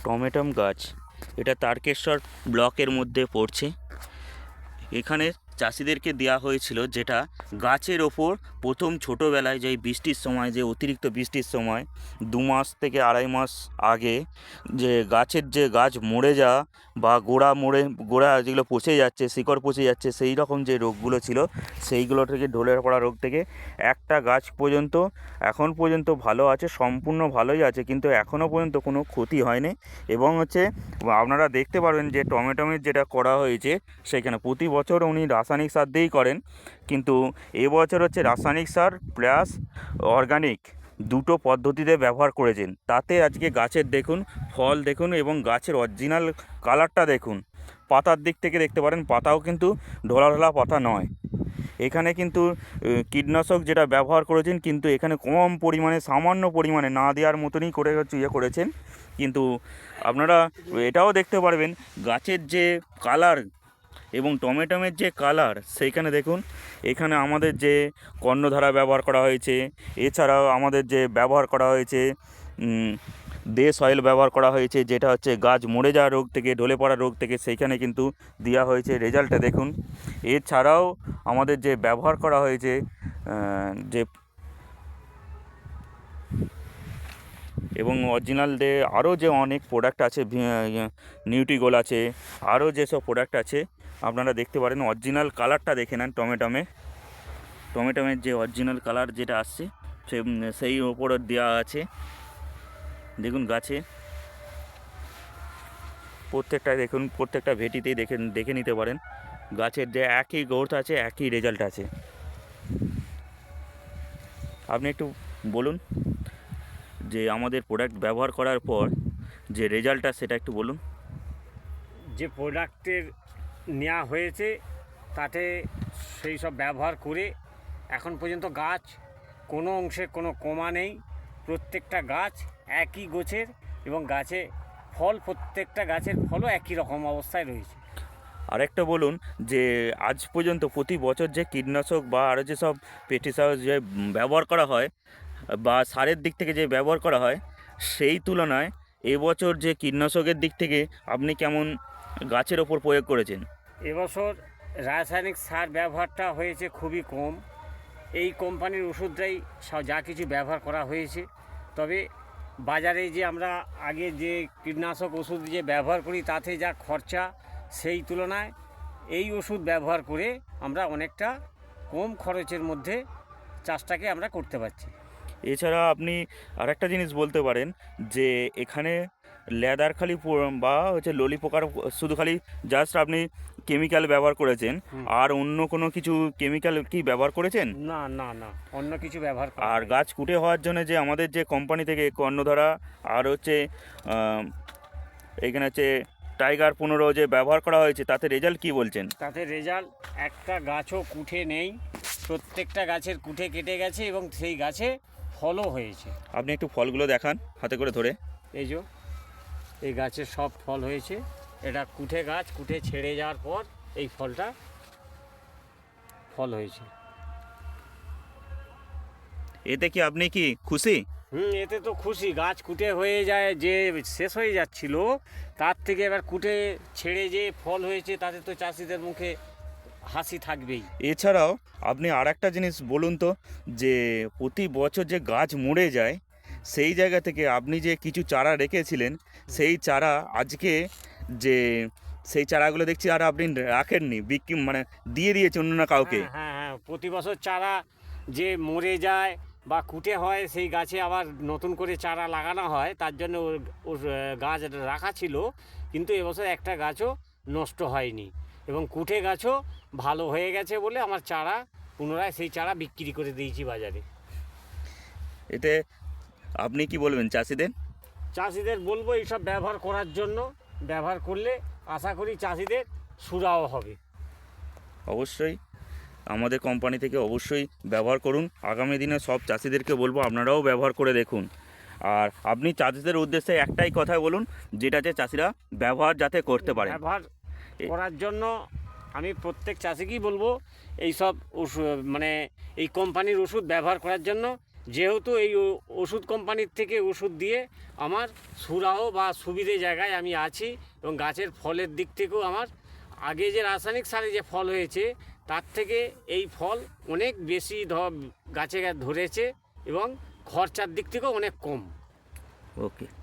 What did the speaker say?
টমেটম গাছ, এটা তারকেশ্বর ব্লকের মধ্যে পড়ছে। এখানে চাষিদেরকে দেওয়া হয়েছিল যেটা গাছের ওপর প্রথম ছোটোবেলায় যে বৃষ্টির সময়, যে অতিরিক্ত বৃষ্টির সময় 2 মাস থেকে 2.5 মাস আগে যে গাছ মরে যাওয়া বা গোড়া যেগুলো পচে যাচ্ছে, শিকড় পচে যাচ্ছে, সেই রকম যে রোগগুলো ছিল সেইগুলো থেকে ঢলে পড়া রোগ থেকে একটা গাছ পর্যন্ত এখন পর্যন্ত ভালো আছে, সম্পূর্ণ ভালোই আছে, কিন্তু এখনও পর্যন্ত কোনো ক্ষতি হয়নি। এবং আপনারা দেখতে পারবেন যে টমেটোমের যেটা করা হয়েছে সেখানে প্রতি বছর উনি রাসায়নিক সার দিয়েই করেন, কিন্তু এবছর রাসায়নিক সার প্লাস অর্গানিক দুটো পদ্ধতিতে ব্যবহার করেছেন। তাতে আজকে গাছের দেখুন, ফল দেখুন এবং গাছের অরিজিনাল কালারটা দেখুন। পাতার দিক থেকে দেখতে পারেন, পাতাও কিন্তু ঢোলা পাতা নয়। এখানে কিন্তু কীটনাশক যেটা ব্যবহার করেছেন, কিন্তু এখানে কম পরিমাণে, সামান্য পরিমাণে না দেওয়ার মতনই করে করেছেন। কিন্তু আপনারা এটাও দেখতে পারবেন গাছের যে কালার এবং টমেটোমের যে কালার, সেইখানে দেখুন এখানে আমাদের যে কর্ণধারা ব্যবহার করা হয়েছে, এছাড়াও আমাদের যে ব্যবহার করা হয়েছে দেশ অয়েল ব্যবহার করা হয়েছে, যেটা গাছ মরে যাওয়া রোগ থেকে, ঢলে পড়া রোগ থেকে, সেইখানে কিন্তু দেওয়া হয়েছে। রেজাল্টটা দেখুন। এছাড়াও আমাদের যে ব্যবহার করা হয়েছে যে এবং অরিজিনাল আরও যে অনেক প্রোডাক্ট আছে, নিউট্রিগোল আছে, আরও যেসব প্রোডাক্ট আছে আপনারা দেখতে পারেন। অরিজিনাল কালারটা দেখে নেন টমেটোমের যে অরিজিনাল কালার যেটা আসছে সেই ওপরে দেওয়া আছে। দেখুন গাছে প্রত্যেকটা দেখুন, প্রত্যেকটা ভেটিতেই দেখে নিতে পারেন গাছের যে একই গ্রোথ আছে, একই রেজাল্ট আছে। আপনি একটু বলুন যে আমাদের প্রোডাক্ট ব্যবহার করার পর যে রেজাল্টটা সেটা একটু বলুন। যে প্রোডাক্টের নেওয়া হয়েছে তাতে সেই সব ব্যবহার করে এখন পর্যন্ত গাছ কোনো অংশে কোনো কমা নেই। প্রত্যেকটা গাছ একই গোছের এবং গাছে ফল, প্রত্যেকটা গাছের ফলও একই রকম অবস্থায় রয়েছে। আরেকটা বলুন যে আজ পর্যন্ত প্রতি বছর যে কীটনাশক বা আরও যেসব পেস্টিসাইড যে ব্যবহার করা হয় বা সারের দিক থেকে যে ব্যবহার করা হয়, সেই তুলনায় এবছর যে কীটনাশকের দিক থেকে আপনি কেমন গাছের ওপর প্রয়োগ করেছেন? এবছর রাসায়নিক সার ব্যবহারটা হয়েছে খুবই কম। এই কোম্পানির ওষুধটাই যা কিছু ব্যবহার করা হয়েছে। তবে বাজারে যে আমরা আগে যে কীটনাশক ওষুধ যে ব্যবহার করি তাতে যা খরচা, সেই তুলনায় এই ওষুধ ব্যবহার করে আমরা অনেকটা কম খরচের মধ্যে চাষটাকে আমরা করতে পারছি। এছাড়া আপনি আরেকটা জিনিস বলতে পারেন যে এখানে লেদার খালি বা ললি পোকার শুধু খালি জাস্ট আপনি কেমিক্যাল ব্যবহার করেছেন, আর অন্য কোনো কিছু কেমিক্যাল কি ব্যবহার করেছেন? না না না, অন্য কিছু ব্যবহার আর গাছ কুটে হওয়ার জন্য যে আমাদের যে কোম্পানি থেকে কর্ণধারা আর এখানে টাইগার 15 যে ব্যবহার করা হয়েছে, তাতে রেজাল্ট কি বলছেন? তাতে রেজাল্ট একটা গাছও কুঠে নেই, প্রত্যেকটা গাছের কুঠে কেটে গেছে এবং সেই গাছে ফলও হয়েছে। আপনি একটু ফলগুলো দেখান হাতে করে ধরে। এই যে এই গাছের সব ফল হয়েছে। এটা কুঠে গাছ, কুঠে ছেড়ে যাওয়ার পর এই ফল হয়েছে। এতে কি আপনি কি খুশি? এতে তো খুশি। গাছ কুটে হয়ে যায়, যে শেষ হয়ে যাচ্ছিল তার থেকে এবার কুটে ছেড়ে যে ফল হয়েছে, তাতে তো চাষিদের মুখে হাসি থাকবেই। এছাড়াও আপনি আর একটা জিনিস বলুন তো, যে প্রতি বছর যে গাছ মরে যায়, সেই জায়গা থেকে আপনি যে কিছু চারা রেখেছিলেন, সেই চারা আজকে যে সেই চারাগুলো দেখছি আর আপনি রাখেননি, বিক্রি মানে দিয়ে দিয়েছেন অন্য না কাউকে। হ্যাঁ হ্যাঁ, প্রতি বছর চারা যে মরে যায় বা কুটে হয়, সেই গাছে আবার নতুন করে চারা লাগানো হয়। তার জন্য ওর গাছ রাখা ছিল, কিন্তু এবছর একটা গাছও নষ্ট হয়নি এবং কুটে গাছও ভালো হয়ে গেছে বলে আমার চারা পুনরায় সেই চারা বিক্রি করে দিয়েছি বাজারে। এতে আপনি কি বলবেন চাষিদের? চাষিদের বলবো এইসব ব্যবহার করার জন্য। ব্যবহার করলে আশা করি চাষিদের সুরাও হবে। অবশ্যই আমাদের কোম্পানি থেকে অবশ্যই ব্যবহার করুন। আগামী দিনে সব চাষিদেরকে বলবো আপনারাও ব্যবহার করে দেখুন। আর আপনি চাষিদের উদ্দেশ্যে একটাই কথা বলুন, যেটা চাষিরা ব্যবহার যাতে করতে পারে। ব্যবহার করার জন্য আমি প্রত্যেক চাষিকেই বলবো এইসব মানে এই কোম্পানির ওষুধ ব্যবহার করার জন্য যেহেতু এই ওষুধ কোম্পানির থেকে ওষুধ দিয়ে আমার সুরাহ বা সুবিধে জায়গায় আমি আছি এবং গাছের ফলের দিক থেকেও আমার আগে যে রাসায়নিক সারে যে ফল হয়েছে তার থেকে এই ফল অনেক বেশি গাছে ধরেছে এবং খরচার দিক থেকেও অনেক কম। ওকে।